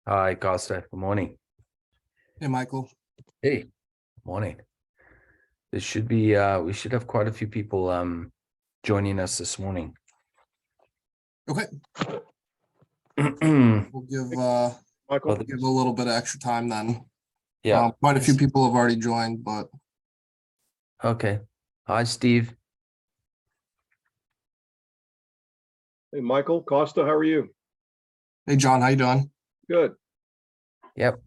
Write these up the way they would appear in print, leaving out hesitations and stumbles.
Hi, Costa. Good morning. Hey, Michael. Hey, morning. This should be we should have quite a few people joining us this morning. Okay, Well, we'll give Michael, give a little bit of extra time then. yeah. Quite a few people have already joined, but Okay. Hi, Steve. hey, Michael, Costa, how are you? hey, John, how you doing? Good. Yep.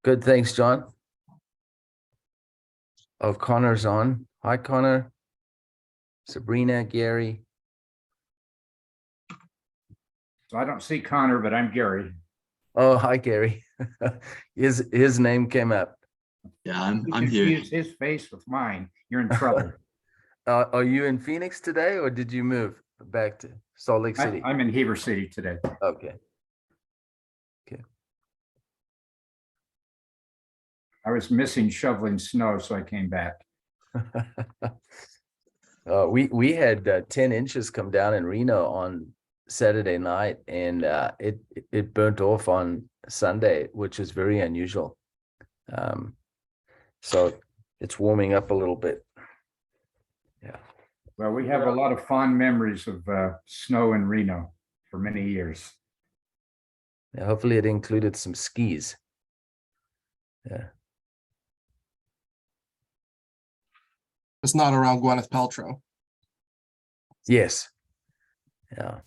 Good. Thanks, John. Oh, Connor's on. Hi, Connor. Sabrina, Gary. So I don't see Connor, but I'm Gary. Oh, hi, Gary. His name came up. Yeah, I'm You here. confuse his face with mine. You're in trouble. Are you in Phoenix today, or did you move back to Salt Lake City? I'm in Heber City today. Okay. I was missing shoveling snow, so I came back. We had 10 inches come down in Reno on Saturday night, and it burnt off on Sunday, which is very unusual. So it's warming up a little bit. Yeah. Well, we have a lot of fond memories of snow in Reno for many years. Yeah, hopefully it included some skis. Yeah. It's not around Gwyneth Paltrow. Yes. Yeah.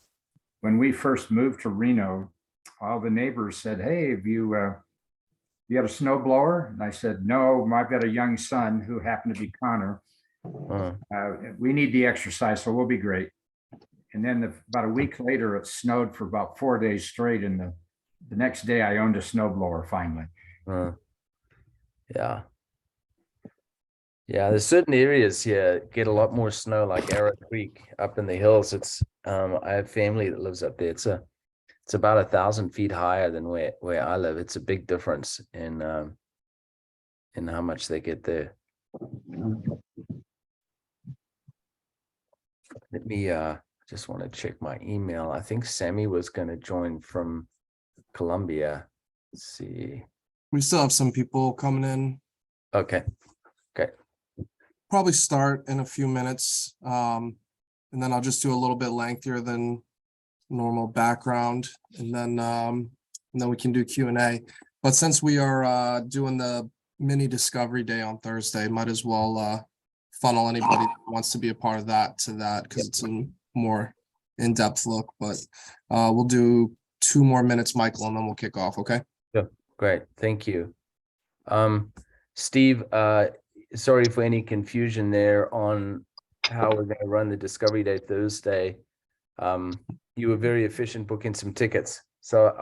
When we first moved to Reno, all the neighbors said, "Hey, have you got a snow blower?" And I said, "No, I've got a young son who happened to be Connor. We need the exercise, so we'll be great." And then about a week later, it snowed for about 4 days straight. And the next day, I owned a snowblower finally. Yeah. Yeah, there's certain areas here get a lot more snow, like Arrow Creek up in the hills. It's I have family that lives up there. It's about 1,000 feet higher than where I live. It's a big difference in how much they get there. Let me just want to check my email. I think Sammy was going to join from Colombia. Let's see. We still have some people coming in. Okay. Probably start in a few minutes. And then I'll just do a little bit lengthier than normal background, and then we can do Q&A. But since we are doing the mini discovery day on Thursday, might as well funnel anybody that wants to be a part of that to that, because it's a more in-depth look. But we'll do 2 more minutes, Michael, and then we'll kick off. Okay. Yeah, great. Thank you. Steve, sorry for any confusion there on how we're going to run the Discovery Day Thursday. You were very efficient booking some tickets, so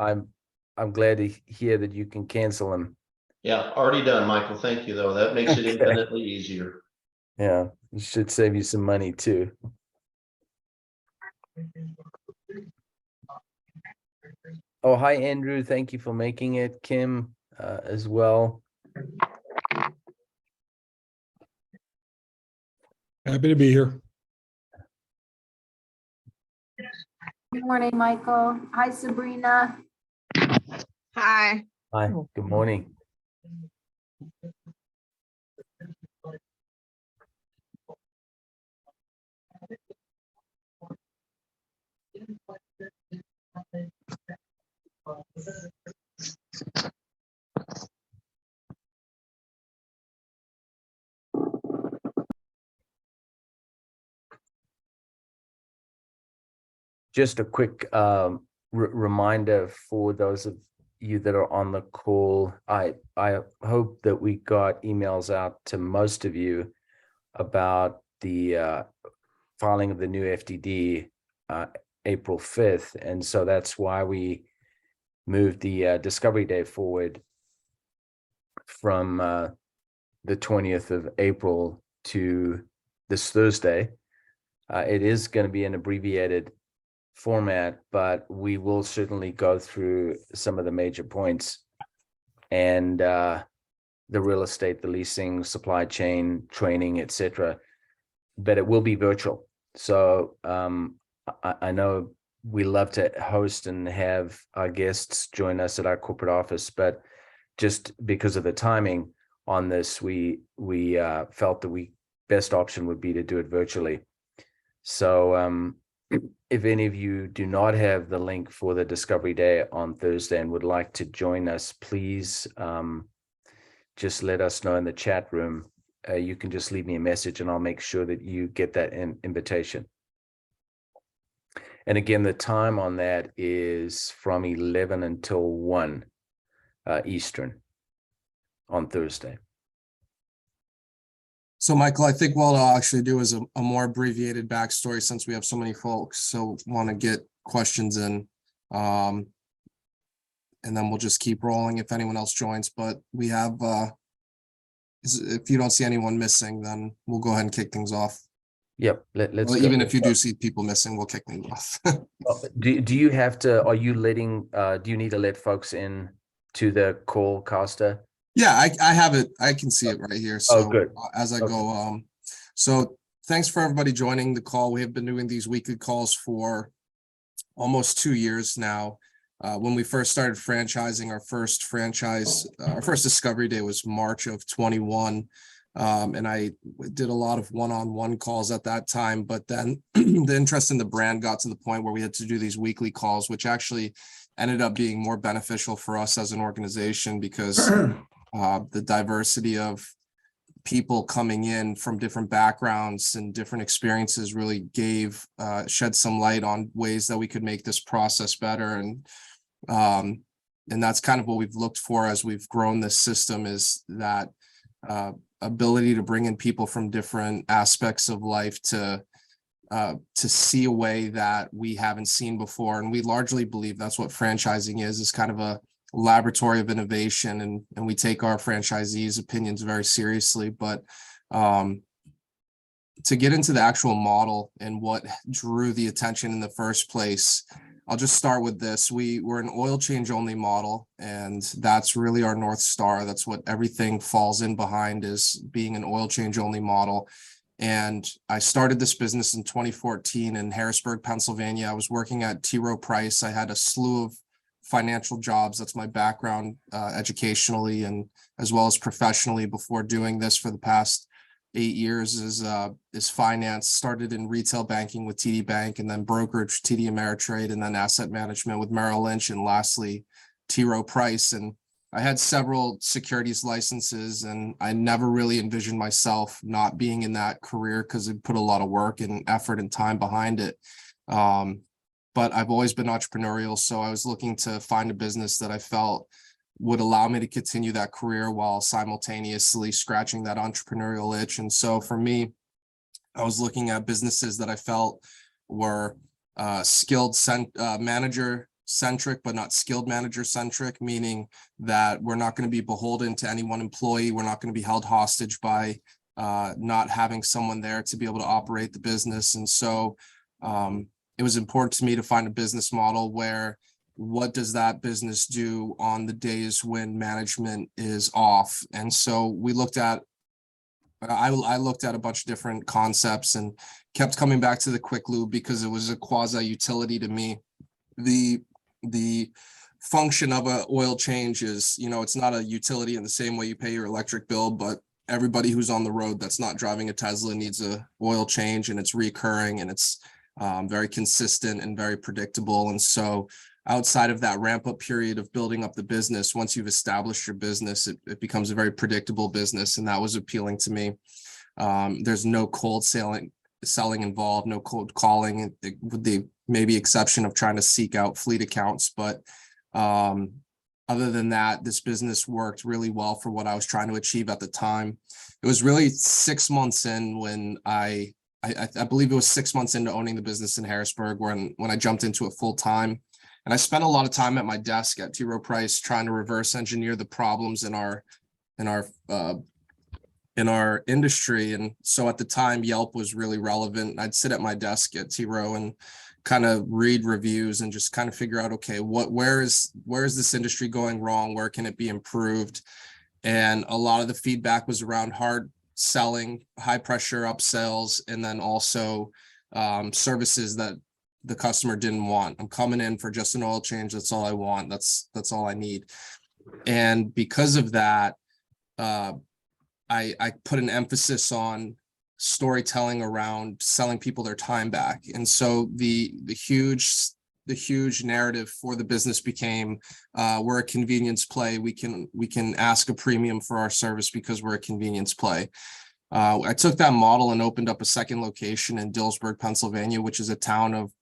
I'm glad to hear that you can cancel them. Yeah, already done, Michael. Thank you, though. That makes it infinitely easier. Yeah, it should save you some money too. Oh, hi, Andrew. Thank you for making it. Kim, as well. Happy to be here. Good morning, Michael. Hi, Sabrina. Hi. Hi, good morning. just a quick reminder for those of you that are on the call. I hope that we got emails out to most of you about the filing of the new FDD April 5th. And so that's why we moved the Discovery Day forward from the 20th of April to this Thursday. It is going to be an abbreviated format, but we will certainly go through some of the major points and the real estate, the leasing, supply chain, training, etc. But it will be virtual. So I know we love to host and have our guests join us at our corporate office, but just because of the timing on this, we felt the best option would be to do it virtually. So if any of you do not have the link for the Discovery Day on Thursday and would like to join us, please just let us know in the chat room. You can just leave me a message and I'll make sure that you get that invitation. And again, the time on that is from 11 until 1 Eastern on Thursday. So Michael, I think what I'll actually do is a more abbreviated backstory since we have so many folks. So want to get questions in. And then we'll just keep rolling if anyone else joins. But we have, if you don't see anyone missing, then we'll go ahead and kick things off. Yep. Let's Well, go. even if you do see people missing, we'll kick things off. Do you have to, are you letting, do you need to let folks in to the call, Costa? Yeah, I have it. I can see it right here. So good. As I Okay. go, so thanks for everybody joining the call. We have been doing these weekly calls for almost 2 years now. When we first started franchising, our first Discovery Day was March of 21. And I did a lot of one-on-one calls at that time, but then the interest in the brand got to the point where we had to do these weekly calls, which actually ended up being more beneficial for us as an organization because the diversity of people coming in from different backgrounds and different experiences really shed some light on ways that we could make this process better. And that's kind of what we've looked for as we've grown this system, is that ability to bring in people from different aspects of life to see a way that we haven't seen before. And we largely believe that's what franchising is kind of a laboratory of innovation, and we take our franchisees' opinions very seriously. But to get into the actual model and what drew the attention in the first place, I'll just start with this. We're an oil change only model, and that's really our North Star. That's what everything falls in behind, is being an oil change only model. And I started this business in 2014 in Harrisburg, Pennsylvania. I was working at T. Rowe Price. I had a slew of financial jobs. That's my background educationally and as well as professionally before doing this for the past 8 years is finance. Started in retail banking with TD Bank, and then brokerage, TD Ameritrade, and then asset management with Merrill Lynch, and lastly, T. Rowe Price. And I had several securities licenses, and I never really envisioned myself not being in that career because it put a lot of work and effort and time behind it. But I've always been entrepreneurial, so I was looking to find a business that I felt would allow me to continue that career while simultaneously scratching that entrepreneurial itch. And so for me, I was looking at businesses that I felt were skilled manager centric, but not skilled manager centric, meaning that we're not going to be beholden to any one employee. We're not going to be held hostage by not having someone there to be able to operate the business. And so it was important to me to find a business model where, what does that business do on the days when management is off? And so we looked at, I looked at a bunch of different concepts and kept coming back to the Quick Lube because it was a quasi utility to me. The function of an oil change is, it's not a utility in the same way you pay your electric bill, but everybody who's on the road that's not driving a Tesla needs a oil change, and it's recurring, and it's very consistent and very predictable. And so outside of that ramp up period of building up the business, once you've established your business, it becomes a very predictable business. And that was appealing to me. There's no cold selling selling involved, no cold calling, with the maybe exception of trying to seek out fleet accounts. But other than that, this business worked really well for what I was trying to achieve at the time. It was really 6 months in when I believe it was 6 months into owning the business in Harrisburg when I jumped into it full time. And I spent a lot of time at my desk at T. Rowe Price trying to reverse engineer the problems in our industry. And so at the time, Yelp was really relevant. I'd sit at my desk at T. Rowe and kind of read reviews and just kind of figure out, okay, where is this industry going wrong? Where can it be improved? And a lot of the feedback was around hard selling, high pressure upsells, and then also services that the customer didn't want. I'm coming in for just an oil change. That's all I want. That's all I need. And because of that, I put an emphasis on storytelling around selling people their time back. And so the huge narrative for the business became, we're a convenience play. We can ask a premium for our service because we're a convenience play. I took that model and opened up a second location in Dillsburg, Pennsylvania, which is a town of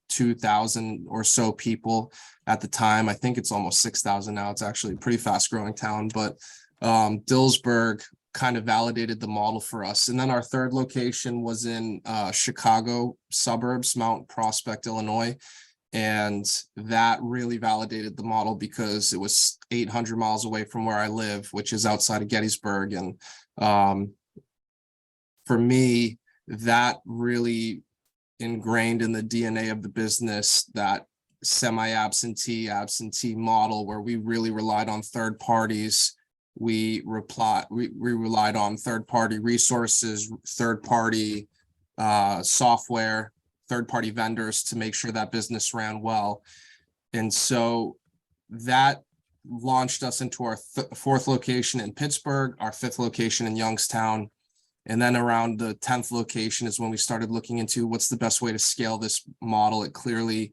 2,000 or so people at the time. I think it's almost 6,000 now. It's actually a pretty fast growing town, but Dillsburg kind of validated the model for us. And then our third location was in Chicago suburbs, Mount Prospect, Illinois. And that really validated the model because it was 800 miles away from where I live, which is outside of Gettysburg. And for me, that really ingrained in the DNA of the business, that semi-absentee model where we really relied on third parties. We relied on third-party resources, third-party software, third-party vendors to make sure that business ran well. And so that launched us into our fourth location in Pittsburgh, our fifth location in Youngstown. And then around the 10th location is when we started looking into what's the best way to scale this model. It clearly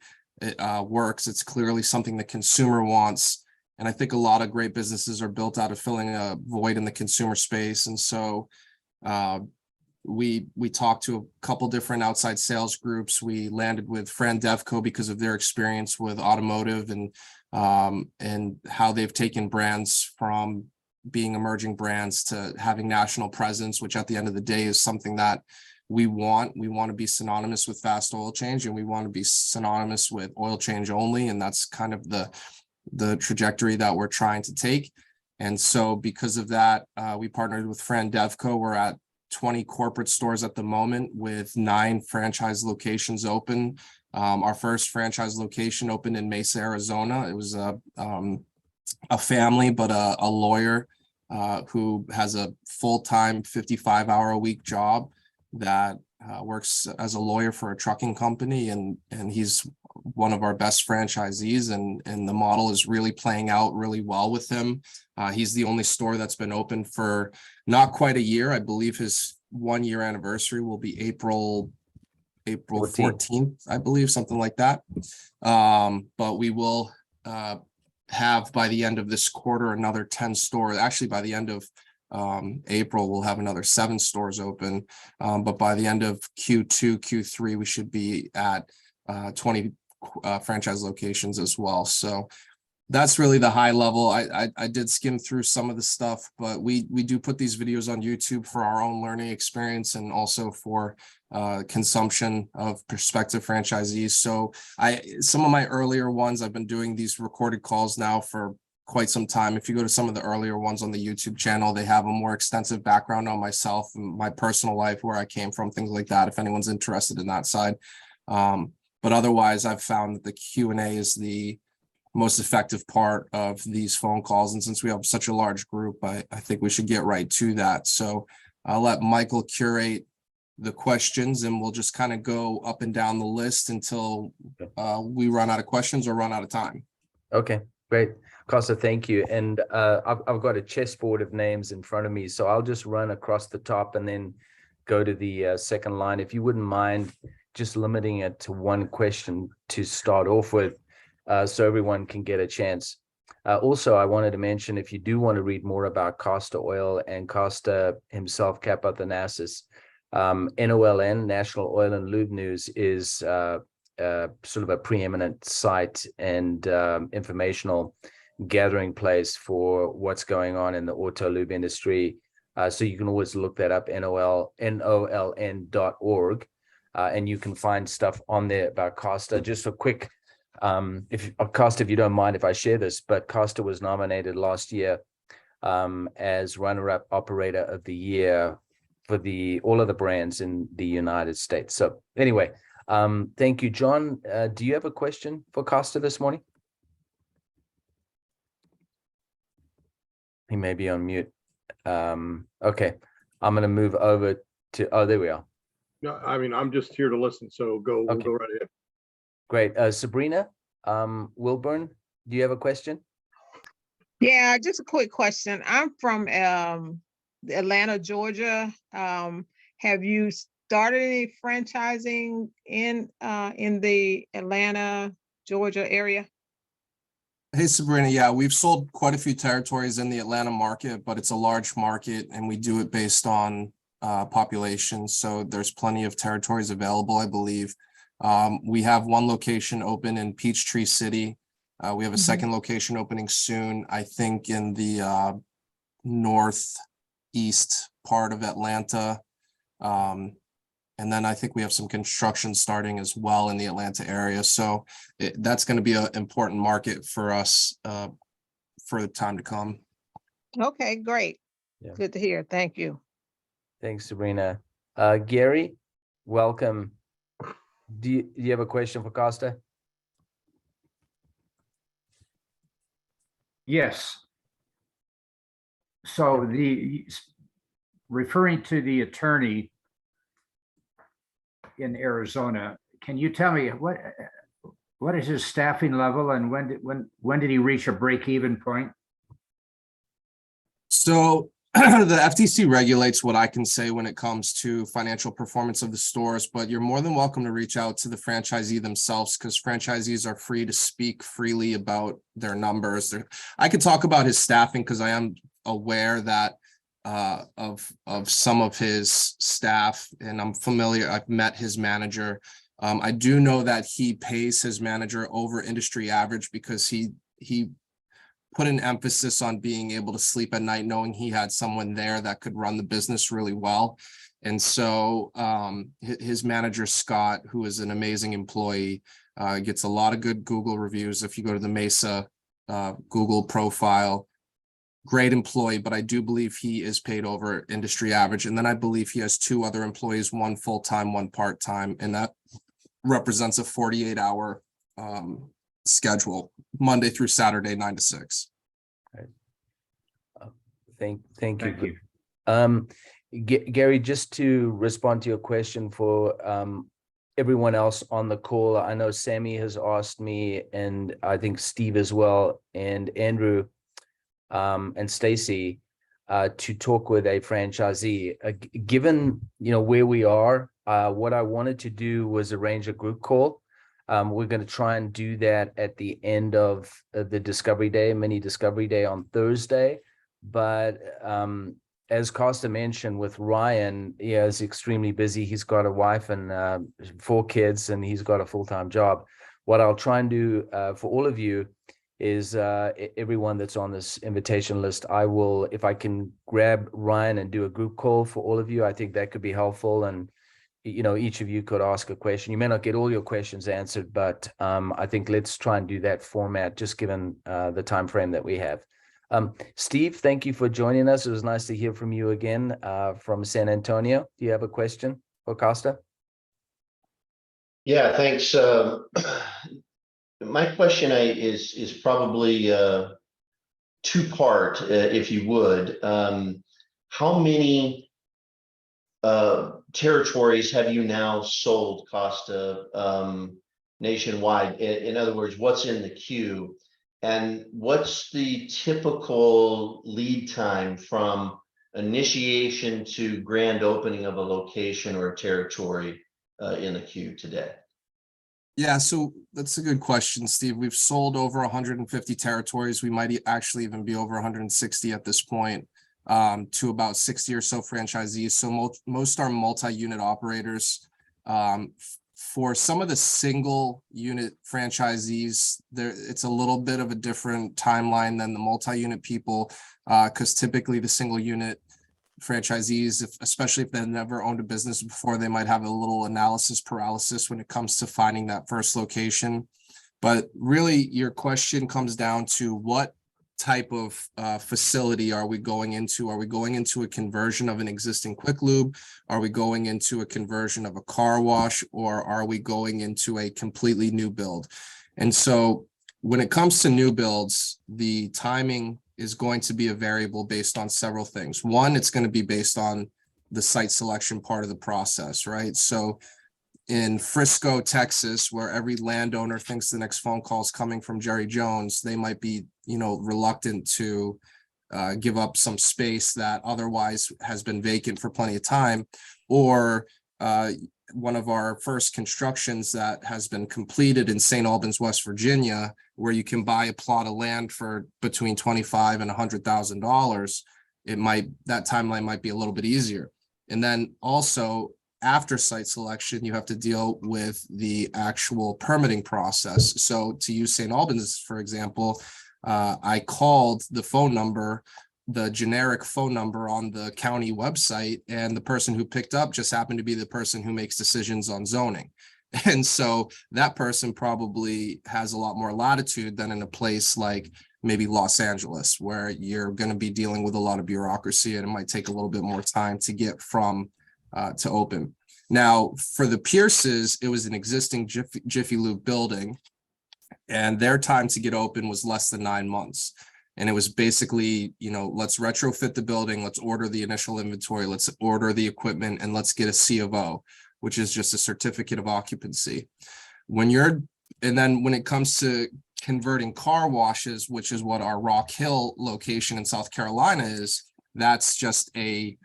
works. It's clearly something the consumer wants. And I think a lot of great businesses are built out of filling a void in the consumer space. And so we talked to a couple different outside sales groups. We landed with Fran Devco because of their experience with automotive and how they've taken brands from being emerging brands to having national presence, which at the end of the day is something that we want. We want to be synonymous with fast oil change, and we want to be synonymous with oil change only. And that's kind of the trajectory that we're trying to take. And so because of that, we partnered with Fran Devco. We're at 20 corporate stores at the moment with 9 franchise locations open. Our first franchise location opened in Mesa, Arizona. It was a family, but a lawyer who has a full-time 55-hour-a-week job that works as a lawyer for a trucking company. And he's one of our best franchisees, and the model is really playing out really well with him. He's the only store that's been open for not quite a year. I believe his 1-year anniversary will be April 14th, I believe, something like that. But we will have by the end of this quarter another 10 stores. Actually, by the end of April, we'll have another 7 stores open. But by the end of Q2, Q3, we should be at 20 franchise locations as well. So that's really the high level. I did skim through some of the stuff, but we do put these videos on YouTube for our own learning experience and also for consumption of prospective franchisees. So some of my earlier ones, I've been doing these recorded calls now for quite some time. If you go to some of the earlier ones on the YouTube channel, they have a more extensive background on myself and my personal life, where I came from, things like that, if anyone's interested in that side. But otherwise, I've found that the Q&A is the most effective part of these phone calls. And since we have such a large group, I think we should get right to that. So I'll let Michael curate the questions, and we'll just kind of go up and down the list until we run out of questions or run out of time. Okay, great. Costa, thank you. And I've got a chessboard of names in front of me, so I'll just run across the top and then go to the second line. If you wouldn't mind just limiting it to one question to start off with, so everyone can get a chance. Also, I wanted to mention, if you do want to read more about Costa Oil and Costa himself, Kapothanasis, NOLN, National Oil and Lube News, is sort of a preeminent site and informational gathering place for what's going on in the auto lube industry. So you can always look that up, NOLN.org, and you can find stuff on there about Costa. Just a quick, Costa, if you don't mind if I share this, but Costa was nominated last year as runner-up operator of the year for all of the brands in the United States. So anyway, thank you, John. Do you have a question for Costa this morning? He may be on mute. Okay, I'm going to move over to, oh, there we are. No, I mean, I'm just here to listen, so we'll Okay. go right ahead. Great. Sabrina Wilburn, do you have a question? Yeah, just a quick question. I'm from Atlanta, Georgia. Have you started any franchising in the Atlanta, Georgia area? Hey, Sabrina. Yeah, we've sold quite a few territories in the Atlanta market, but it's a large market and we do it based on population. So there's plenty of territories available, I believe. We have one location open in Peachtree City. We have a second location opening soon, I think in the northeast part of Atlanta. And then I think we have some construction starting as well in the Atlanta area. So that's going to be an important market for us for the time to come. Okay, great. Yeah. Good to hear. Thank you. Thanks, Sabrina. Gary, welcome. Do you have a question for Costa? Yes. So referring to the attorney in Arizona, can you tell me what is his staffing level and when did he reach a break-even point? So the FTC regulates what I can say when it comes to financial performance of the stores, but you're more than welcome to reach out to the franchisee themselves because franchisees are free to speak freely about their numbers. I could talk about his staffing because I am aware that of some of his staff and I'm familiar. I've met his manager. I do know that he pays his manager over industry average because he put an emphasis on being able to sleep at night, knowing he had someone there that could run the business really well. And so his manager, Scott, who is an amazing employee, gets a lot of good Google reviews. If you go to the Mesa Google profile, great employee, but I do believe he is paid over industry average. And then I believe he has two other employees, one full-time, one part-time, and that represents a 48-hour schedule, Monday through Saturday, 9 to 6. Thank you. Thank you. Gary, just to respond to your question for everyone else on the call, I know Sammy has asked me, and I think Steve as well, and Andrew and Stacy to talk with a franchisee. Given where we are, what I wanted to do was arrange a group call. We're going to try and do that at the end of the Discovery Day, mini Discovery Day on Thursday. But as Costa mentioned with Ryan, he is extremely busy. He's got a wife and 4 kids, and he's got a full-time job. What I'll try and do for all of you is everyone that's on this invitation list, I will, if I can grab Ryan and do a group call for all of you, I think that could be helpful. And each of you could ask a question. You may not get all your questions answered, but I think let's try and do that format, just given the time frame that we have. Steve, thank you for joining us. It was nice to hear from you again from San Antonio. Do you have a question for Costa? Yeah, thanks. My question is probably two-part, if you would. How many territories have you now sold, Costa, nationwide? In other words, what's in the queue? And what's the typical lead time from initiation to grand opening of a location or a territory in the queue today? Yeah, so that's a good question, Steve. We've sold over 150 territories. We might actually even be over 160 at this point. to about 60 or so franchisees. So most are multi-unit operators. For some of the single unit franchisees, it's a little bit of a different timeline than the multi-unit people, because typically the single unit franchisees, especially if they've never owned a business before, they might have a little analysis paralysis when it comes to finding that first location. But really, your question comes down to what type of facility are we going into? Are we going into a conversion of an existing quick lube? Are we going into a conversion of a car wash? Or are we going into a completely new build? And so when it comes to new builds, the timing is going to be a variable based on several things. One, it's going to be based on the site selection part of the process, right? So in Frisco, Texas, where every landowner thinks the next phone call is coming from Jerry Jones, they might be, reluctant to give up some space that otherwise has been vacant for plenty of time. Or one of our first constructions that has been completed in St. Albans, West Virginia, where you can buy a plot of land for between $25,000 and $100,000, that timeline might be a little bit easier. And then also, after site selection, you have to deal with the actual permitting process. So to use St. Albans, for example, I called the phone number, the generic phone number on the county website, and the person who picked up just happened to be the person who makes decisions on zoning. And so that person probably has a lot more latitude than in a place like maybe Los Angeles, where you're going to be dealing with a lot of bureaucracy, and it might take a little bit more time to get from to open. Now, for the Pierces, it was an existing Jiffy Lube building, and their time to get open was less than 9 months. And it was basically, let's retrofit the building, let's order the initial inventory, let's order the equipment, and let's get a C of O, which is just a certificate of occupancy. And then when it comes to converting car washes, which is what our Rock Hill location in South Carolina is, that's just a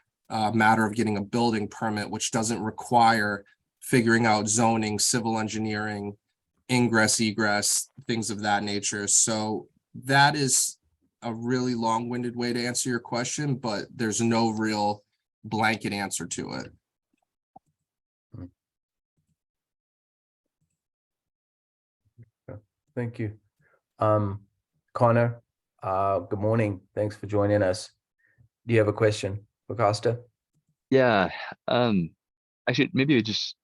matter of getting a building permit, which doesn't require figuring out zoning, civil engineering, ingress, egress, things of that nature. So that is a really long-winded way to answer your question, but there's no real blanket answer to it. Thank you. Connor, good morning. Thanks for joining us. Do you have a question for Costa? Yeah. Actually, maybe just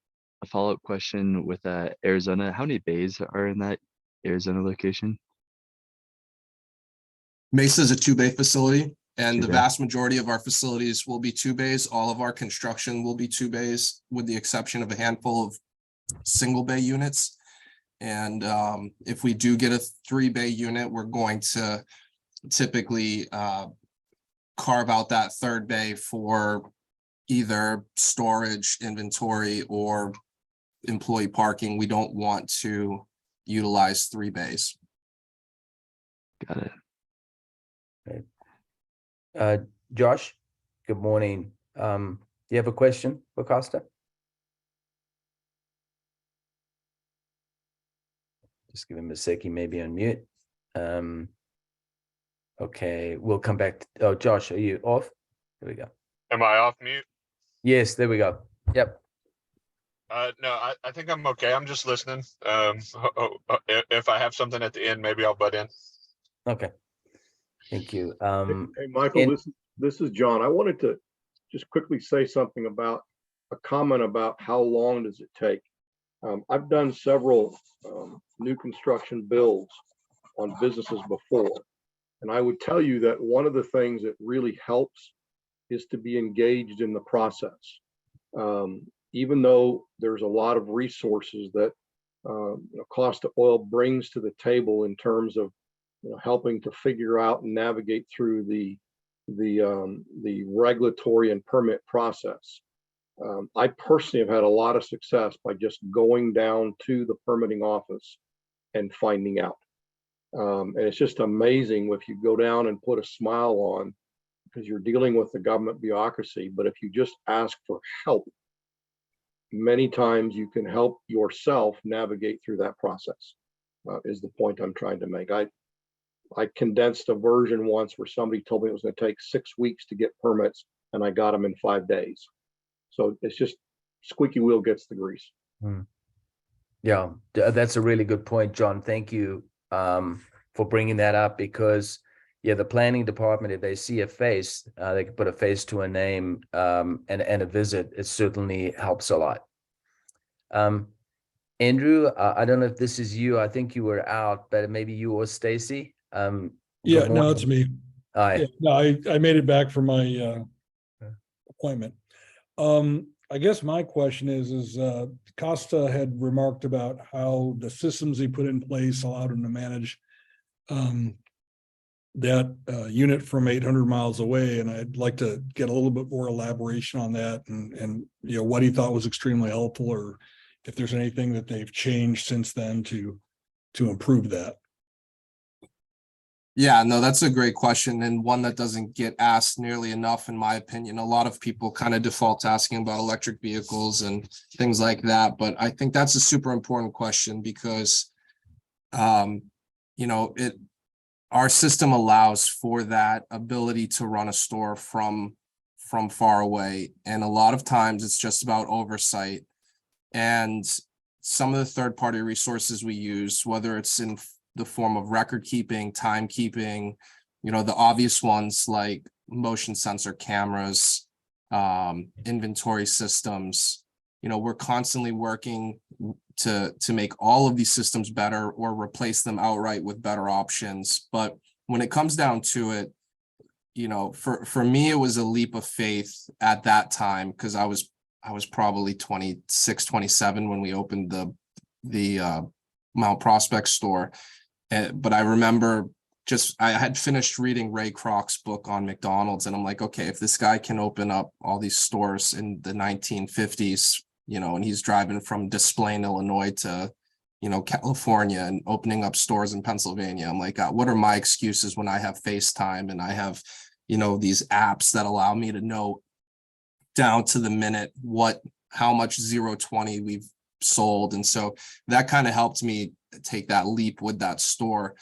a follow-up question with Arizona. How many bays are in that Arizona location? Mesa is a 2-bay facility, and the 2-bay. vast majority of our facilities will be 2 bays. All of our construction will be 2 bays, with the exception of a handful of single bay units. And if we do get a 3-bay unit, we're going to typically carve out that 3rd bay for either storage, inventory, or employee parking. We don't want to utilize 3 bays. Got it. Josh, good morning. Do you have a question for Costa? Just give him a sec, he may be on mute. Okay, we'll come back. Oh, Josh, are you off? There we go. Am I off mute? Yes, there we go. Yep. No, I think I'm okay. I'm just listening. If I have something at the end, maybe I'll butt in. Okay. Thank you. Hey, Michael, this is John. I wanted to just quickly say something about a comment about how long does it take. I've done several new construction builds on businesses before, and I would tell you that one of the things that really helps is to be engaged in the process. Even though there's a lot of resources that Costa Oil brings to the table in terms of helping to figure out and navigate through the regulatory and permit process. I personally have had a lot of success by just going down to the permitting office and finding out. And it's just amazing if you go down and put a smile on, because you're dealing with the government bureaucracy. But if you just ask for help, many times you can help yourself navigate through that process, is the point I'm trying to make. I condensed a version once where somebody told me it was going to take 6 weeks to get permits, and I got them in 5 days. So it's just squeaky wheel gets the grease. Yeah, that's a really good point, John. Thank you for bringing that up, because yeah, the planning department, if they see a face, they can put a face to a name, and a visit. It certainly helps a lot. Andrew, I don't know if this is you. I think you were out, but maybe you or Stacy. Yeah, no, it's me. Hi. Yeah, no, I made it back from my appointment. I guess my question is Costa had remarked about how the systems he put in place allowed him to manage that unit from 800 miles away, and I'd like to get a little bit more elaboration on that, and you know what he thought was extremely helpful, or if there's anything that they've changed since then to improve that. Yeah, no, that's a great question, and one that doesn't get asked nearly enough, in my opinion. A lot of people kind of default to asking about electric vehicles and things like that, but I think that's a super important question because, you know, our system allows for that ability to run a store from far away, and a lot of times it's just about oversight. And some of the third-party resources we use, whether it's in the form of record keeping, timekeeping, you know, the obvious ones like motion sensor cameras, inventory systems, you know, we're constantly working to make all of these systems better or replace them outright with better options. But when it comes down to it, you know, for me, it was a leap of faith at that time, because I was probably 26, 27 when we opened the Mount Prospect store. But I remember I had finished reading Ray Kroc's book on McDonald's, and I'm like, okay, if this guy can open up all these stores in the 1950s, you know, and he's driving from Des Plaines, Illinois to, you know, California and opening up stores in Pennsylvania, I'm like, what are my excuses when I have FaceTime and I have, you know, these apps that allow me to know down to the minute how much 0-20 we've sold. And so that kind of helped me take that leap with that store.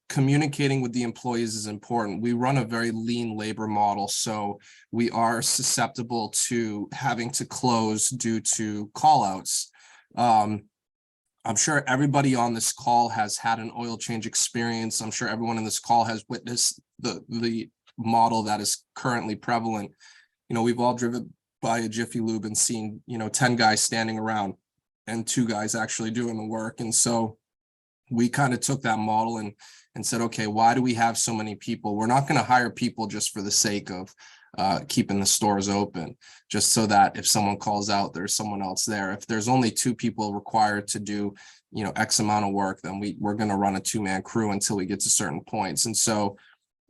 Communicating with the employees is important. We run a very lean labor model, so we are susceptible to having to close due to call outs. I'm sure everybody on this call has had an oil change experience. I'm sure everyone in this call has witnessed the model that is currently prevalent. You know, we've all driven by a Jiffy Lube and seen, you know, 10 guys standing around and 2 guys actually doing the work. And so we kind of took that model and said, okay, why do we have so many people? We're not going to hire people just for the sake of keeping the stores open, just so that if someone calls out, there's someone else there. If there's only 2 people required to do, you know, X amount of work, then we're going to run a 2-man crew until we get to certain points. And so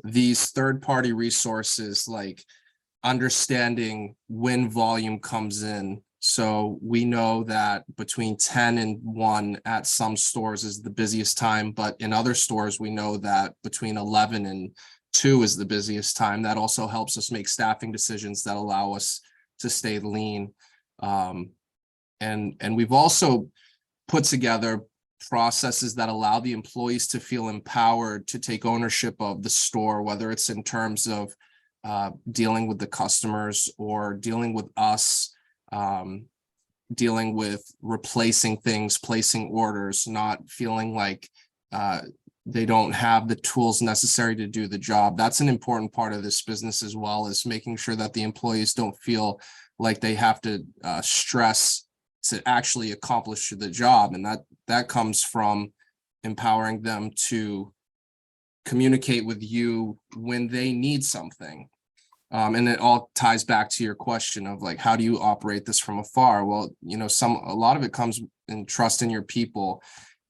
these third-party resources, like understanding when volume comes in. So we know that between 10 and 1 at some stores is the busiest time, but in other stores, we know that between 11 and 2 is the busiest time. That also helps us make staffing decisions that allow us to stay lean. And we've also put together processes that allow the employees to feel empowered to take ownership of the store, whether it's in terms of dealing with the customers or dealing with us, dealing with replacing things, placing orders, not feeling like they don't have the tools necessary to do the job. That's an important part of this business, as well as making sure that the employees don't feel like they have to stress to actually accomplish the job. And that comes from empowering them to communicate with you when they need something. And it all ties back to your question of like, how do you operate this from afar? Well, you know, a lot of it comes in trust in your people.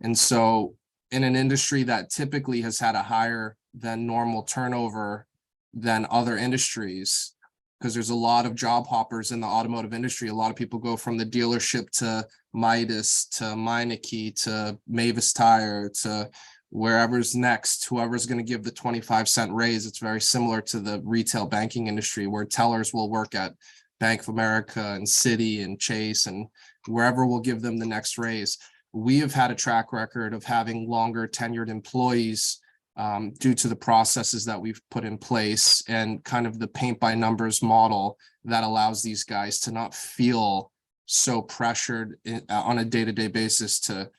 And so in an industry that typically has had a higher than normal turnover than other industries, because there's a lot of job hoppers in the automotive industry. A lot of people go from the dealership to Midas, to Meineke, to Mavis Tire, to wherever's next, whoever's going to give the 25-cent raise. It's very similar to the retail banking industry, where tellers will work at Bank of America and Citi and Chase and wherever will give them the next raise. We have had a track record of having longer tenured employees due to the processes that we've put in place and kind of the paint by numbers model that allows these guys to not feel so pressured on a day-to-day basis to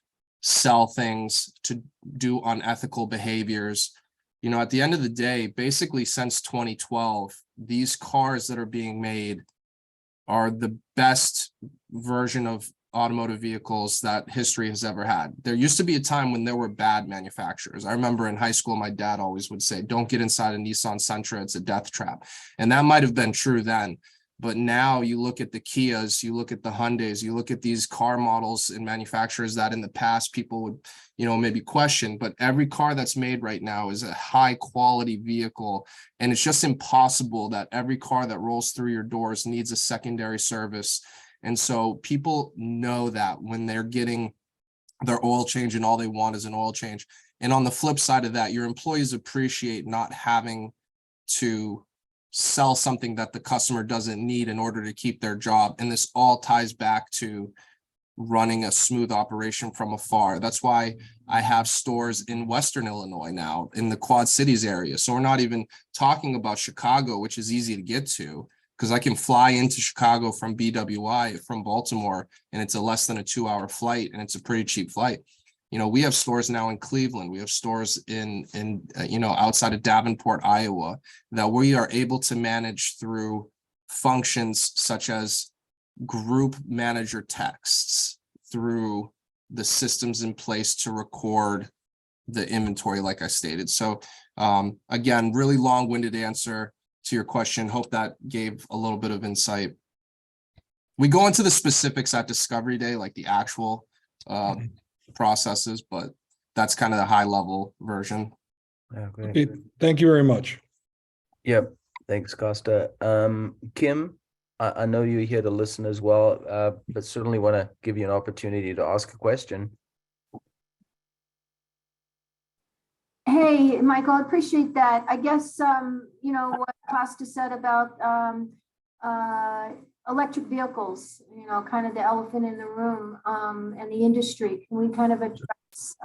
sell things, to do unethical behaviors. You know, at the end of the day, basically since 2012, these cars that are being made are the best version of automotive vehicles that history has ever had. There used to be a time when there were bad manufacturers. I remember in high school, my dad always would say, don't get inside a Nissan Sentra, it's a death trap. And that might have been true then. But now you look at the Kias, you look at the Hyundais, you look at these car models and manufacturers that in the past people would, you know, maybe question, but every car that's made right now is a high quality vehicle. And it's just impossible that every car that rolls through your doors needs a secondary service. And so people know that when they're getting their oil change and all they want is an oil change. And on the flip side of that, your employees appreciate not having to sell something that the customer doesn't need in order to keep their job. And this all ties back to running a smooth operation from afar. That's why I have stores in Western Illinois now, in the Quad Cities area. So we're not even talking about Chicago, which is easy to get to, because I can fly into Chicago from BWI from Baltimore, and it's a less than a 2-hour flight, and it's a pretty cheap flight. You know, we have stores now in Cleveland. We have stores in outside of Davenport, Iowa, that we are able to manage through functions such as group manager texts, through the systems in place to record the inventory, like I stated. So again, really long-winded answer to your question. Hope that gave a little bit of insight. We go into the specifics at Discovery Day, like the actual processes, but that's kind of the high level version. Okay, thank you very much. Yep. Thanks, Costa. Kim, I know you're here to listen as well, but certainly want to give you an opportunity to ask a question. Hey, Michael, I appreciate that. I guess, you know, what Costa said about electric vehicles, you know, kind of the elephant in the room, and the industry. Can we kind of address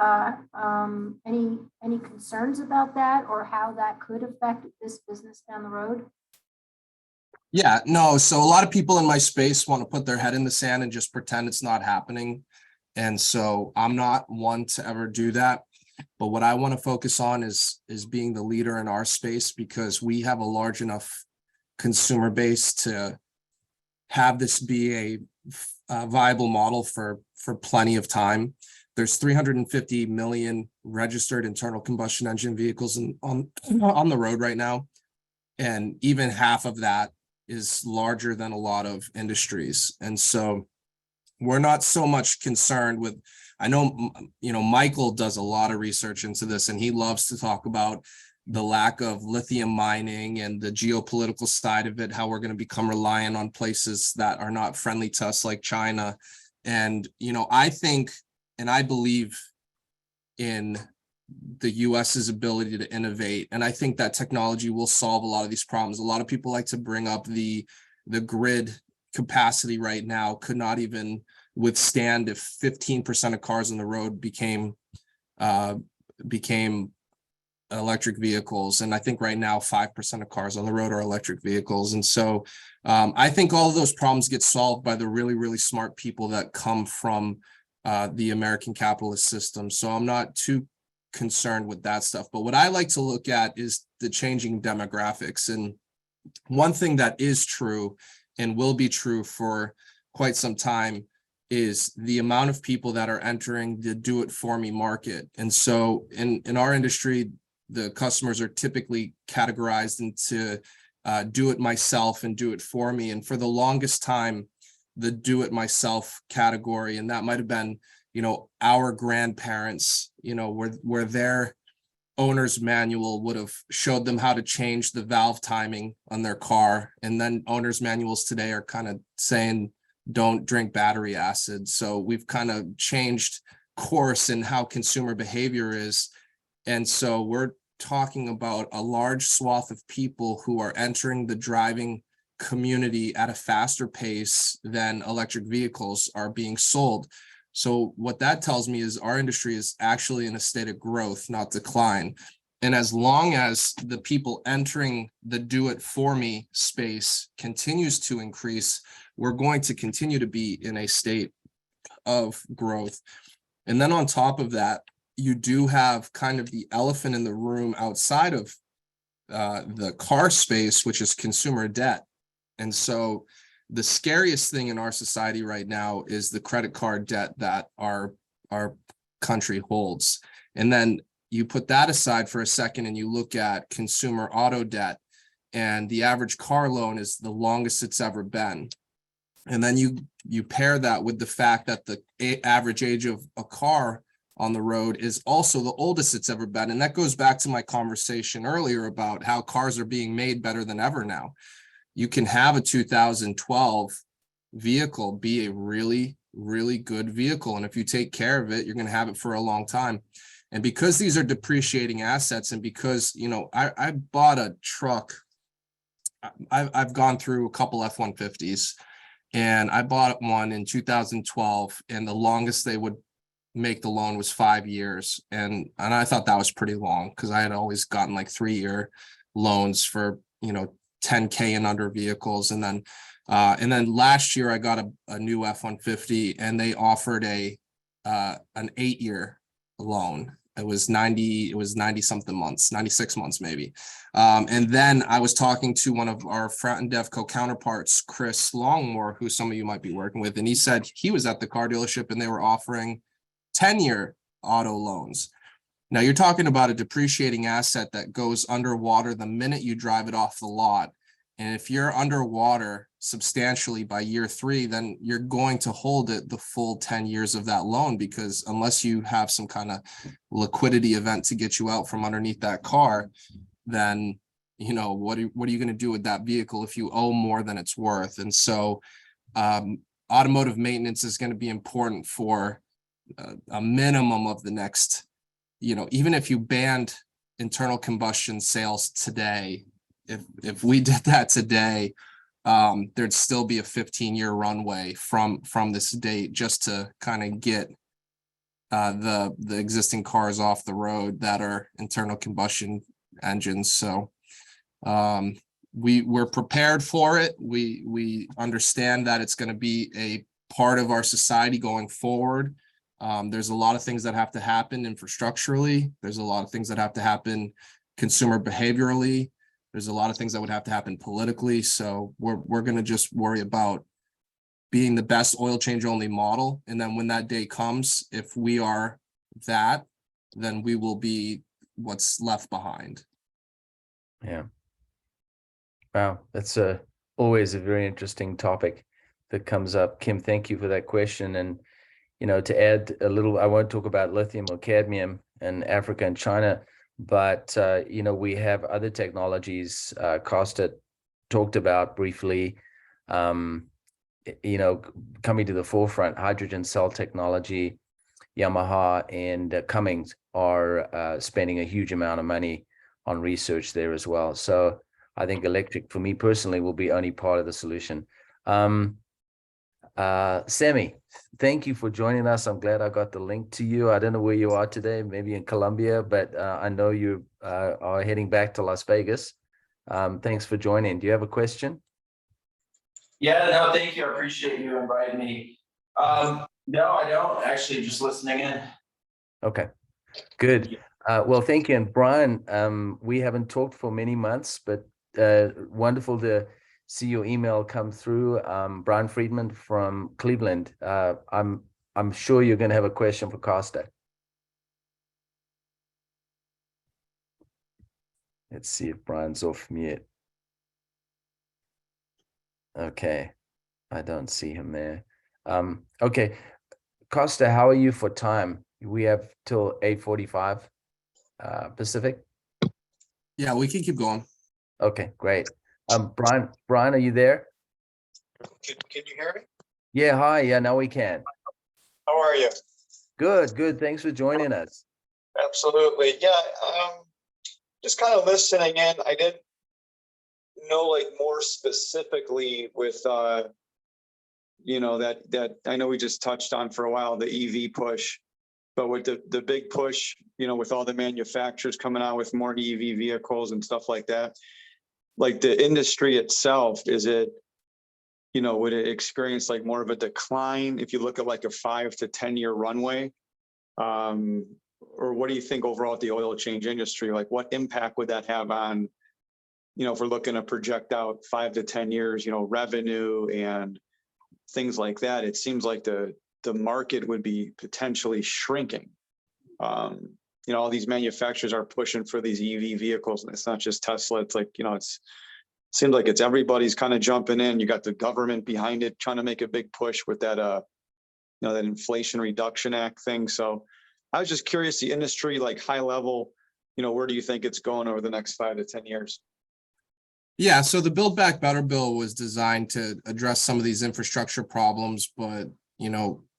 any concerns about that, or how that could affect this business down the road? Yeah, no. So a lot of people in my space want to put their head in the sand and just pretend it's not happening. And so I'm not one to ever do that. But what I want to focus on is being the leader in our space, because we have a large enough consumer base to have this be a viable model for plenty of time. There's 350 million registered internal combustion engine vehicles on the road right now. And even half of that is larger than a lot of industries. And so we're not so much concerned with, I know, you know, Michael does a lot of research into this, and he loves to talk about the lack of lithium mining and the geopolitical side of it, how we're going to become reliant on places that are not friendly to us, like China. And, you know, I think, and I believe in the US's ability to innovate. And I think that technology will solve a lot of these problems. A lot of people like to bring up the grid capacity right now could not even withstand if 15% of cars on the road became electric vehicles. And I think right now 5% of cars on the road are electric vehicles. And so I think all of those problems get solved by the really, really smart people that come from the American capitalist system. So I'm not too concerned with that stuff. But what I like to look at is the changing demographics. And one thing that is true and will be true for quite some time is the amount of people that are entering the do-it-for-me market. And so in our industry, the customers are typically categorized into do-it-myself and do-it-for-me. And for the longest time, the do-it-myself category, and that might have been, you know, our grandparents, you know, where their owner's manual would have showed them how to change the valve timing on their car. And then owner's manuals today are kind of saying, don't drink battery acid. So we've kind of changed course in how consumer behavior is. And so we're talking about a large swath of people who are entering the driving community at a faster pace than electric vehicles are being sold. So what that tells me is our industry is actually in a state of growth, not decline. And as long as the people entering the do it for me space continues to increase, we're going to continue to be in a state of growth. And then on top of that, you do have kind of the elephant in the room outside of the car space, which is consumer debt. And so the scariest thing in our society right now is the credit card debt that our country holds. And then you put that aside for a second and you look at consumer auto debt, and the average car loan is the longest it's ever been. And then you pair that with the fact that the average age of a car on the road is also the oldest it's ever been. And that goes back to my conversation earlier about how cars are being made better than ever now. You can have a 2012 vehicle be a really, really good vehicle. And if you take care of it, you're going to have it for a long time. And because these are depreciating assets, and because, you know, I bought a truck, I've gone through a couple F-150s, and I bought one in 2012, and the longest they would make the loan was 5 years. And I thought that was pretty long, because I had always gotten like 3-year loans for, you know, 10K and under vehicles. And then last year I got a new F-150, and they offered an 8-year loan. It was 90 something months, 96 months maybe. And then I was talking to one of our Frat and Devco counterparts, Chris Longmore, who some of you might be working with, and he said he was at the car dealership and they were offering 10-year auto loans. Now you're talking about a depreciating asset that goes underwater the minute you drive it off the lot. And if you're underwater substantially by year 3, then you're going to hold it the full 10 years of that loan, because unless you have some kind of liquidity event to get you out from underneath that car, then, you know, what are you going to do with that vehicle if you owe more than it's worth? And so automotive maintenance is going to be important for a minimum of the next, you know, even if you banned internal combustion sales today, if we did that today, there'd still be a 15-year runway from this date just to kind of get the existing cars off the road that are internal combustion engines. So we're prepared for it. We understand that it's going to be a part of our society going forward. There's a lot of things that have to happen infrastructurally. There's a lot of things that have to happen consumer behaviorally. There's a lot of things that would have to happen politically. So we're going to just worry about being the best oil change only model. And then when that day comes, if we are that, then we will be what's left behind. Yeah. Wow. That's always a very interesting topic that comes up. Kim, thank you for that question. And, you know, to add a little, I won't talk about lithium or cadmium in Africa and China, but, you know, we have other technologies, Costa talked about briefly, you know, coming to the forefront, hydrogen cell technology. Yamaha and Cummins are spending a huge amount of money on research there as well. So I think electric, for me personally, will be only part of the solution. Sammy, thank you for joining us. I'm glad I got the link to you. I don't know where you are today, maybe in Colombia, but I know you are heading back to Las Vegas. Thanks for joining. Do you have a question? Yeah, no, thank you. I appreciate you inviting me. No, I don't, actually, just listening in. Okay, good. Well, thank you. And Brian, we haven't talked for many months, but wonderful to see your email come through. Brian Friedman from Cleveland. I'm sure you're going to have a question for Costa. Let's see if Brian's off mute. Okay, I don't see him there. Okay, Costa, how are you for time? We have till 8:45 Pacific. Yeah, we can keep going. Okay, great. Brian, are you there? Can you hear me? Yeah, hi. Yeah, now we can. How are you? Good. Thanks for joining us. Absolutely. Yeah. Just kind of listening in. I didn't know like more specifically with you know, that I know we just touched on for a while, the EV push. But with the big push, with all the manufacturers coming out with more EV vehicles and stuff like that, like the industry itself, is it, would it experience like more of a decline if you look at like a 5 to 10 year runway? Or what do you think overall at the oil change industry? Like what impact would that have on, if we're looking to project out 5 to 10 years, revenue and things like that? It seems like the market would be potentially shrinking. All these manufacturers are pushing for these EV vehicles, and it's not just Tesla. It's like, seems like it's everybody's kind of jumping in. You got the government behind it, trying to make a big push with that, that Inflation Reduction Act thing. So I was just curious, the industry, like high level, where do you think it's going over the next 5 to 10 years? Yeah, so the Build Back Better bill was designed to address some of these infrastructure problems, but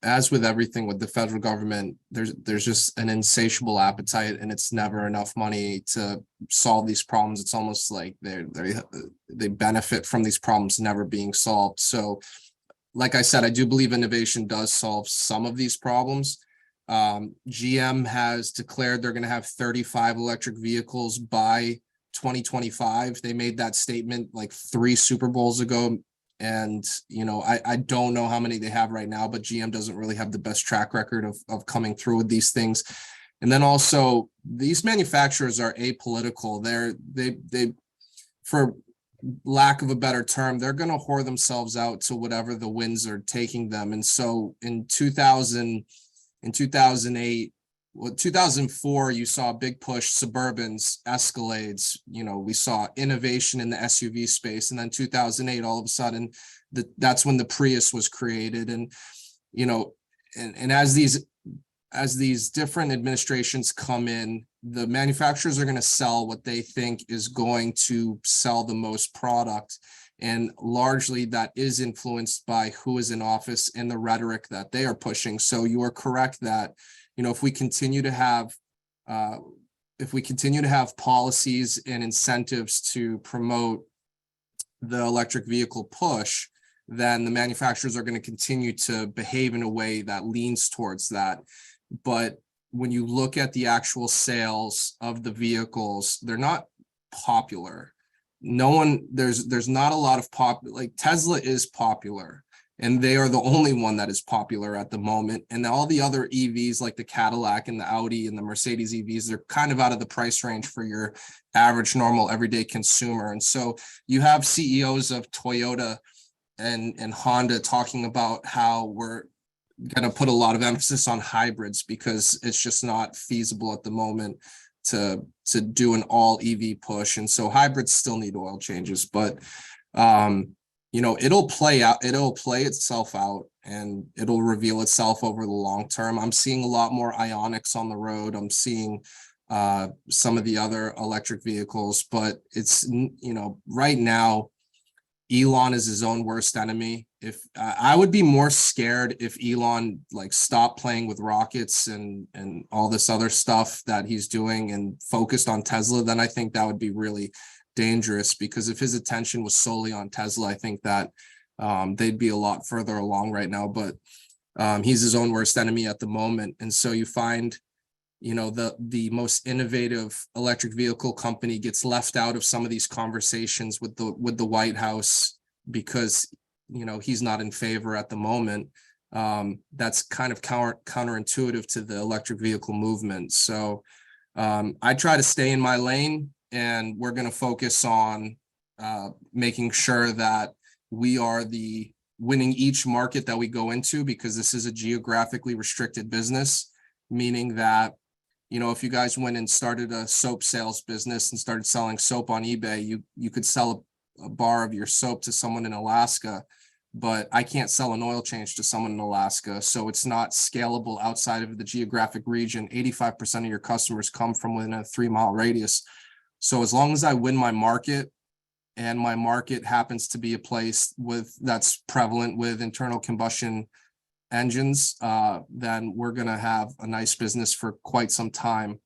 as with everything with the federal government, there's just an insatiable appetite, and it's never enough money to solve these problems. It's almost like they benefit from these problems never being solved. So, like I said, I do believe innovation does solve some of these problems. GM has declared they're going to have 35 electric vehicles by 2025. They made that statement like 3 Super Bowls ago. And, I don't know how many they have right now, but GM doesn't really have the best track record of coming through with these things. And then also these manufacturers are apolitical. They for lack of a better term, they're going to whore themselves out to whatever the winds are taking them. And so in 2008, 2004, you saw a big push, Suburbans, Escalades, we saw innovation in the SUV space. And then 2008, all of a sudden, that's when the Prius was created. And, and as these different administrations come in, the manufacturers are going to sell what they think is going to sell the most product. And largely that is influenced by who is in office and the rhetoric that they are pushing. So you are correct that, if we continue to have policies and incentives to promote the electric vehicle push, then the manufacturers are going to continue to behave in a way that leans towards that. But when you look at the actual sales of the vehicles, they're not popular. There's not a lot of like Tesla is popular, and they are the only one that is popular at the moment. And all the other EVs like the Cadillac and the Audi and the Mercedes EVs, they're kind of out of the price range for your average, normal, everyday consumer. And so you have CEOs of Toyota and Honda talking about how we're going to put a lot of emphasis on hybrids because it's just not feasible at the moment to do an all EV push. And so hybrids still need oil changes, but it'll play itself out, and it'll reveal itself over the long term. I'm seeing a lot more Ioniqs on the road. I'm seeing some of the other electric vehicles, but it's, right now, Elon is his own worst enemy. If I would be more scared if Elon stopped playing with rockets and all this other stuff that he's doing and focused on Tesla, then I think that would be really dangerous, because if his attention was solely on Tesla, I think that they'd be a lot further along right now. But he's his own worst enemy at the moment. And so you find, the most innovative electric vehicle company gets left out of some of these conversations with the White House because, he's not in favor at the moment. That's kind of counterintuitive to the electric vehicle movement. So I try to stay in my lane, and we're going to focus on making sure that we are winning each market that we go into, because this is a geographically restricted business, meaning that, if you guys went and started a soap sales business and started selling soap on eBay, you could sell a bar of your soap to someone in Alaska, but I can't sell an oil change to someone in Alaska. So it's not scalable outside of the geographic region. 85% of your customers come from within a 3-mile radius. So as long as I win my market, and my market happens to be a place that's prevalent with internal combustion engines, then we're going to have a nice business for quite some time.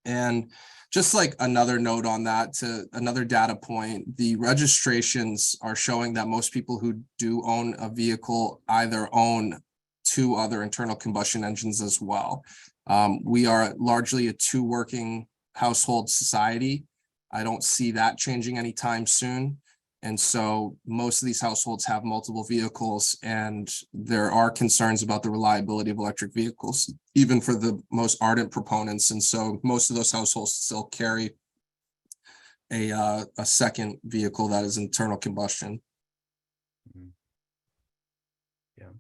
And just like another note on that, to another data point, the registrations are showing that most people who do own a vehicle either own 2 other internal combustion engines as well. We are largely a 2 working household society. I don't see that changing anytime soon. And so most of these households have multiple vehicles, and there are concerns about the reliability of electric vehicles, even for the most ardent proponents. And so most of those households still carry a second vehicle that is internal combustion. Yeah.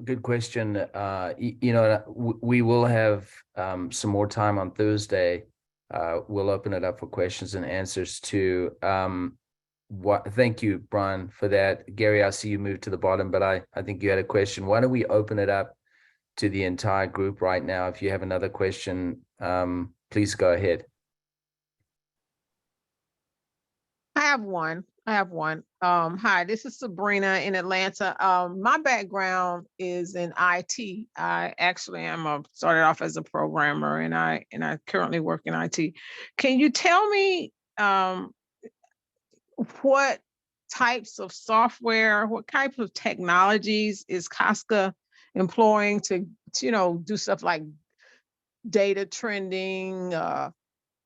Good question. You know, we will have some more time on Thursday. We'll open it up for questions and answers too. Thank you, Brian, for that. Gary, I see you moved to the bottom, but I think you had a question. Why don't we open it up to the entire group right now? If you have another question, please go ahead. I have one. Hi, this is Sabrina in Atlanta. My background is in IT. I actually am started off as a programmer, and I currently work in IT. Can you tell me what types of software, what type of technologies is Costa employing to do stuff like data trending,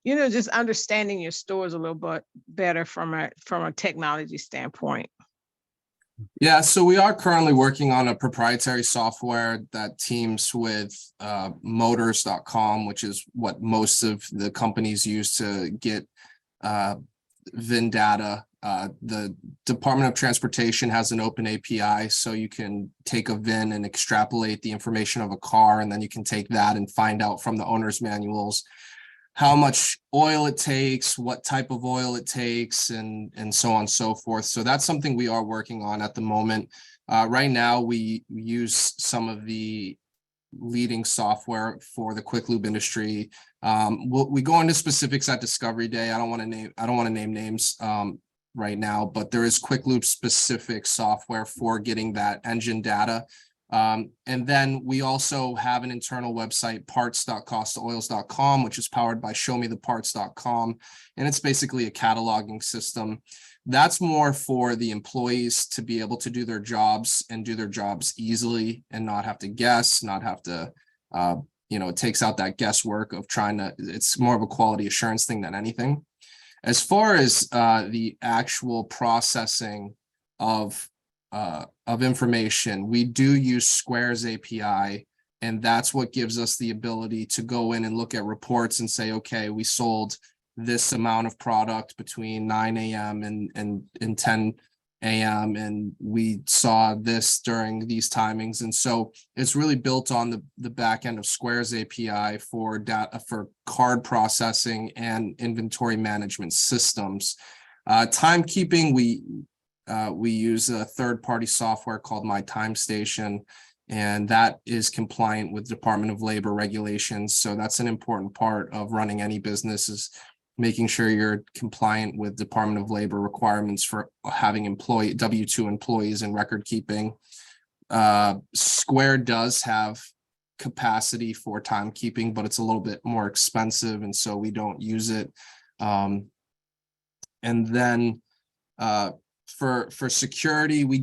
just understanding your stores a little bit better from a technology standpoint? Yeah, so we are currently working on a proprietary software that teams with motors.com, which is what most of the companies use to get VIN data. The Department of Transportation has an open API, so you can take a VIN and extrapolate the information of a car, and then you can take that and find out from the owner's manuals how much oil it takes, what type of oil it takes, and so on and so forth. So that's something we are working on at the moment. Right now, we use some of the leading software for the quick lube industry. We go into specifics at Discovery Day. I don't want to name names right now, but there is quick lube specific software for getting that engine data. And then we also have an internal website, parts.costaoils.com, which is powered by showmetheparts.com. And it's basically a cataloging system. That's more for the employees to be able to do their jobs and do their jobs easily and not have to guess, not have to, it takes out that guesswork of it's more of a quality assurance thing than anything. As far as the actual processing of information, we do use Square's API, and that's what gives us the ability to go in and look at reports and say, okay, we sold this amount of product between 9 a.m. and 10 a.m. and we saw this during these timings. And so it's really built on the back end of Square's API for data, for card processing and inventory management systems. Timekeeping, we use a third-party software called My Time Station, and that is compliant with Department of Labor regulations. So that's an important part of running any business, is making sure you're compliant with Department of Labor requirements for having W-2 employees and record keeping. Square does have capacity for timekeeping, but it's a little bit more expensive, and so we don't use it. And then for security, we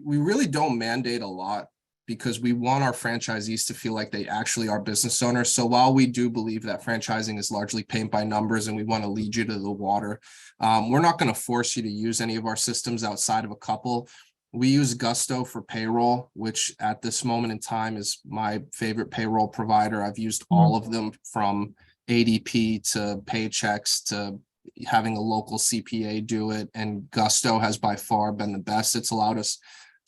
really don't mandate a lot, because we want our franchisees to feel like they actually are business owners. So while we do believe that franchising is largely paint by numbers and we want to lead you to the water, we're not going to force you to use any of our systems outside of a couple. We use Gusto for payroll, which at this moment in time is my favorite payroll provider. I've used all of them, from ADP to Paychecks to having a local CPA do it, and Gusto has by far been the best. It's allowed us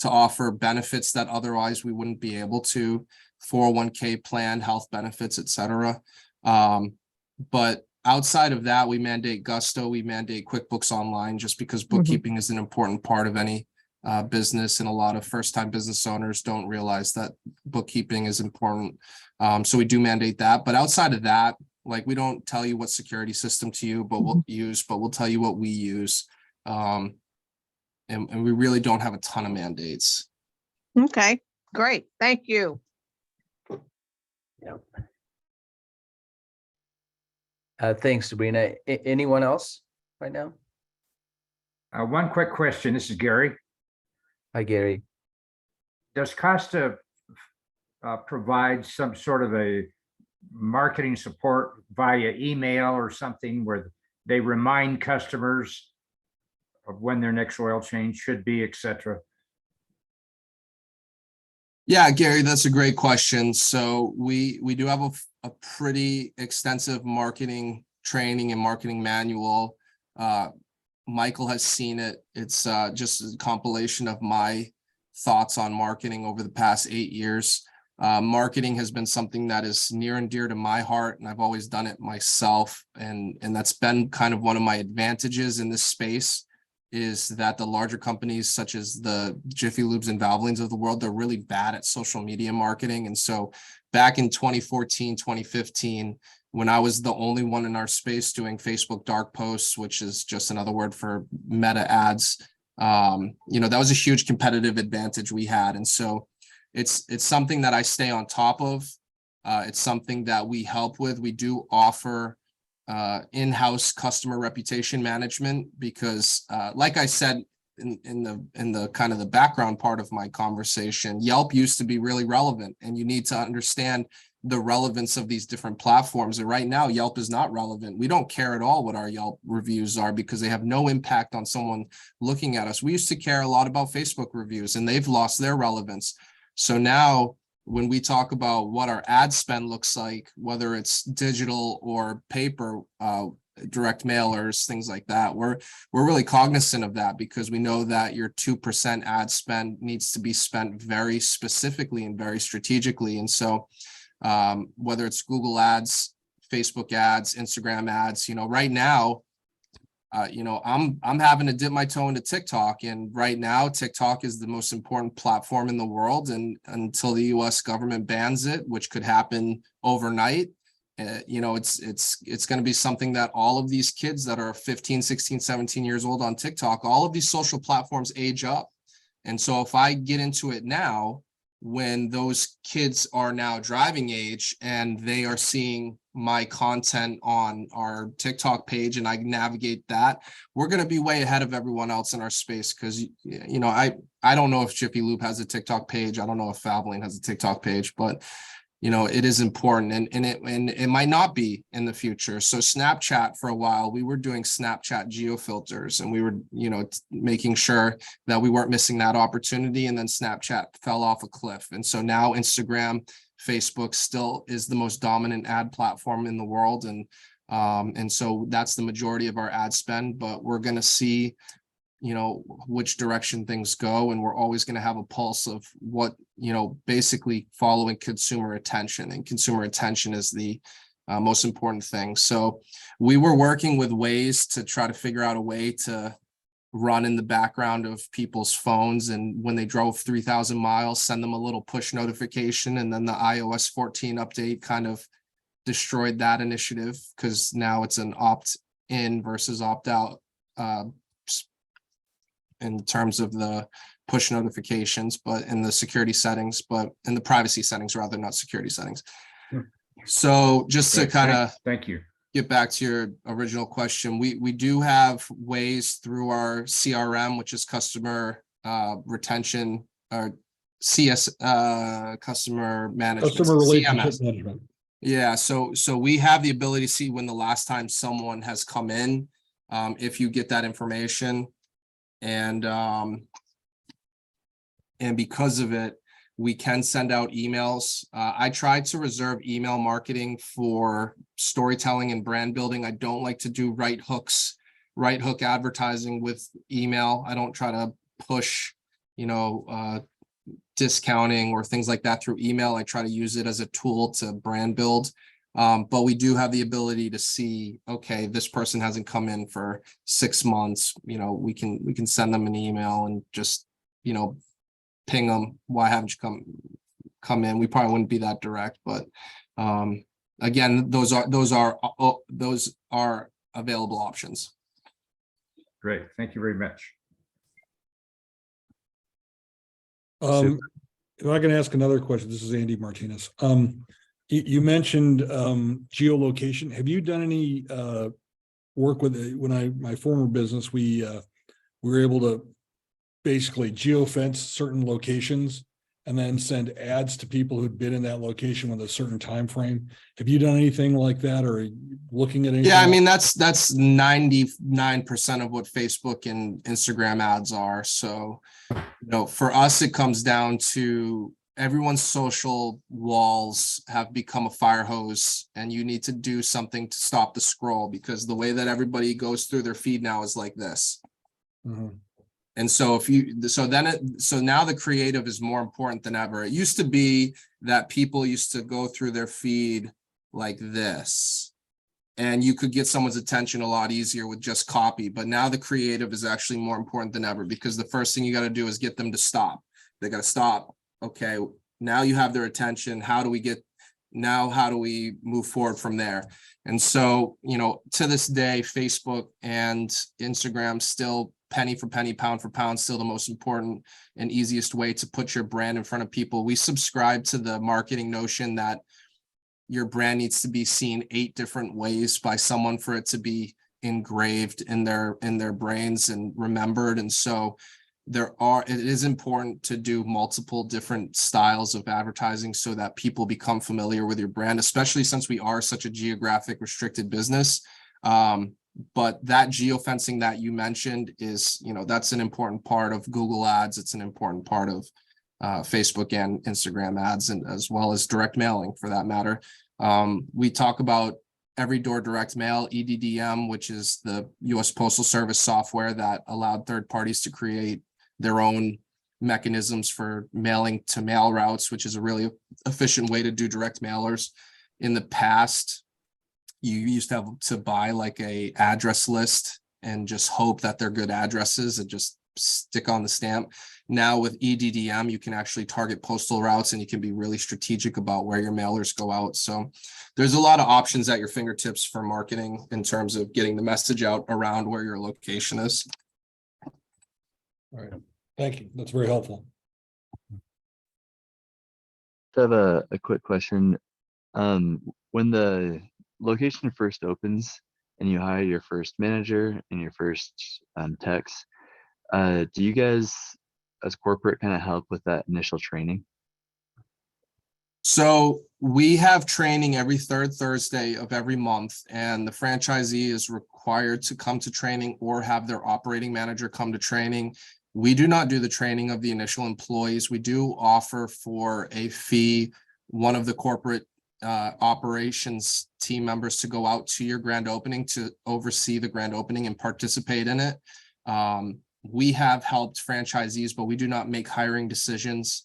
to offer benefits that otherwise we wouldn't be able to, 401k plan, health benefits, etc. But outside of that, we mandate Gusto, we mandate QuickBooks Online, just because bookkeeping is an important part of any business, and a lot of first-time business owners don't realize that bookkeeping is important. So we do mandate that. But outside of that, like, we don't tell you what security system to use, but we'll tell you what we use. And we really don't have a ton of mandates. Okay, great. Thank you. Yeah. Thanks, Sabrina. Anyone else right now? One quick question. This is Gary. Hi, Gary. does Costa provide some sort of a marketing support via email or something where they remind customers of when their next oil change should be, et cetera? Yeah, Gary, that's a great question. So we do have a pretty extensive marketing training and marketing manual. Michael has seen it. It's just a compilation of my thoughts on marketing over the past 8 years. Marketing has been something that is near and dear to my heart, and I've always done it myself. And that's been kind of one of my advantages in this space, is that the larger companies such as the Jiffy Lubes and Valvolines of the world, they're really bad at social media marketing. And so back in 2014, 2015, when I was the only one in our space doing Facebook dark posts, which is just another word for meta ads, that was a huge competitive advantage we had. And so it's something that I stay on top of. It's something that we help with. We do offer in-house customer reputation management because, like I said in the kind of the background part of my conversation, Yelp used to be really relevant, and you need to understand the relevance of these different platforms. And right now, Yelp is not relevant. We don't care at all what our Yelp reviews are because they have no impact on someone looking at us. We used to care a lot about Facebook reviews, and they've lost their relevance. So now, when we talk about what our ad spend looks like, whether it's digital or paper, direct mailers, things like that, we're really cognizant of that because we know that your 2% ad spend needs to be spent very specifically and very strategically. And so whether it's Google ads, Facebook ads, Instagram ads, right now, I'm having to dip my toe into TikTok, and right now TikTok is the most important platform in the world. And until the US government bans it, which could happen overnight, it's going to be something that all of these kids that are 15, 16, 17 years old on TikTok, all of these social platforms age up. And so if I get into it now, when those kids are now driving age and they are seeing my content on our TikTok page and I navigate that, we're going to be way ahead of everyone else in our space. Because, I don't know if Jiffy Lube has a TikTok page. I don't know if Valvoline has a TikTok page, but it is important, and it might not be in the future. So Snapchat, for a while, we were doing Snapchat geofilters, and we were, making sure that we weren't missing that opportunity. And then Snapchat fell off a cliff. And so now Instagram, Facebook still is the most dominant ad platform in the world. And so that's the majority of our ad spend, but we're going to see which direction things go. And we're always going to have a pulse of what, basically following consumer attention, and consumer attention is the most important thing. So we were working with ways to try to figure out a way to run in the background of people's phones. And when they drove 3,000 miles, send them a little push notification. And then the iOS 14 update kind of destroyed that initiative, because now it's an opt-in versus opt-out in terms of the push notifications, but in the security settings, but in the privacy settings rather, not security settings. So just to kind of thank you, get back to your original question, we do have ways through our CRM, which is customer retention, or customer management, Customer relationship CMS. management. Yeah, so we have the ability to see when the last time someone has come in, if you get that information. And because of it, we can send out emails. I try to reserve email marketing for storytelling and brand building. I don't like to do right hook advertising with email. I don't try to push, discounting or things like that through email. I try to use it as a tool to brand build. But we do have the ability to see, okay, this person hasn't come in for 6 months. We can send them an email and just, ping them. Why haven't you come in? We probably wouldn't be that direct, but again, those are available options. great, thank you very much. If I can ask another question, this is Andy Martinez. You mentioned geolocation. Have you done any work with my former business? We were able to basically geofence certain locations and then send ads to people who'd been in that location with a certain time frame. Have you done anything like that, or are you looking at anything? Yeah, I mean, that's 99% of what Facebook and Instagram ads are. So, for us, it comes down to everyone's social walls have become a fire hose, and you need to do something to stop the scroll, because the way that everybody goes through their feed now is like this. Mhm. And so so now the creative is more important than ever. It used to be that people used to go through their feed like this, and you could get someone's attention a lot easier with just copy. But now the creative is actually more important than ever, because the first thing you got to do is get them to stop. They got to stop. Okay, now you have their attention. How do we move forward from there? And so, to this day, Facebook and Instagram still penny for penny, pound for pound, still the most important and easiest way to put your brand in front of people. We subscribe to the marketing notion that your brand needs to be seen 8 different ways by someone for it to be engraved in their brains and remembered. And so it is important to do multiple different styles of advertising so that people become familiar with your brand, especially since we are such a geographic restricted business. But that geofencing that you mentioned is, that's an important part of Google ads. It's an important part of Facebook and Instagram ads, and as well as direct mailing for that matter. We talk about every door direct mail, EDDM, which is the US Postal Service software that allowed third parties to create their own mechanisms for mailing to mail routes, which is a really efficient way to do direct mailers. In the past, you used to have to buy like a address list and just hope that they're good addresses and just stick on the stamp. Now with EDDM, you can actually target postal routes, and you can be really strategic about where your mailers go out. So there's a lot of options at your fingertips for marketing in terms of getting the message out around where your location is. All right. Thank you. That's very helpful. I have a quick question. When the location first opens and you hire your first manager and your first techs, do you guys as corporate kind of help with that initial training? So we have training every third Thursday of every month, and the franchisee is required to come to training or have their operating manager come to training. We do not do the training of the initial employees. We do offer for a fee one of the corporate operations team members to go out to your grand opening to oversee the grand opening and participate in it. We have helped franchisees, but we do not make hiring decisions.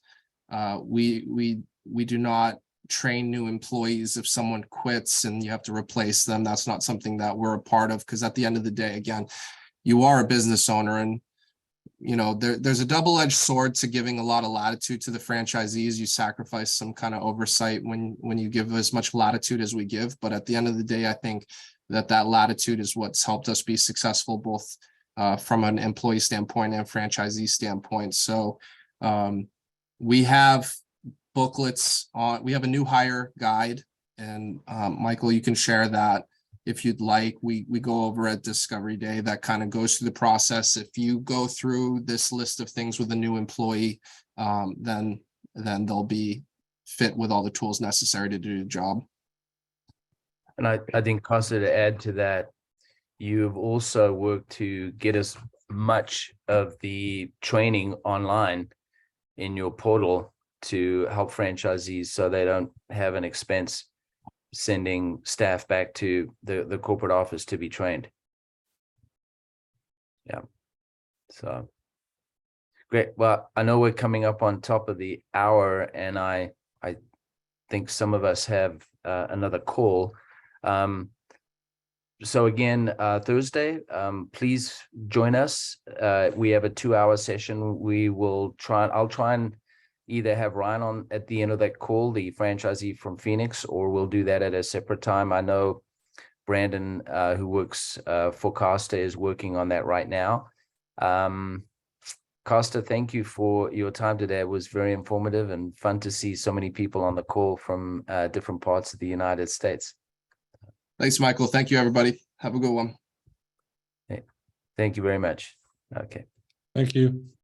We do not train new employees. If someone quits and you have to replace them, that's not something that we're a part of, because at the end of the day, again, you are a business owner, and there's a double-edged sword to giving a lot of latitude to the franchisees. You sacrifice some kind of oversight when you give as much latitude as we give. But at the end of the day, I think that latitude is what's helped us be successful, both from an employee standpoint and franchisee standpoint. So we have booklets we have a new hire guide, and Michael, you can share that if you'd like. We go over at Discovery Day that kind of goes through the process. If you go through this list of things with a new employee, then they'll be fit with all the tools necessary to do the job. And I think, Costa, to add to that, you've also worked to get as much of the training online in your portal to help franchisees so they don't have an expense sending staff back to the corporate office to be trained. Yeah. So great. Well, I know we're coming up on top of the hour, and I think some of us have another call. So again, Thursday, please join us. We have a 2-hour session. I'll try and either have Ryan on at the end of that call, the franchisee from Phoenix, or we'll do that at a separate time. I know Brandon, who works for Costa, is working on that right now. Costa, thank you for your time today. It was very informative and fun to see so many people on the call from different parts of the United States. Thanks, Michael. Thank you, everybody. Have a good one. Thank you very much. Okay. Thank you.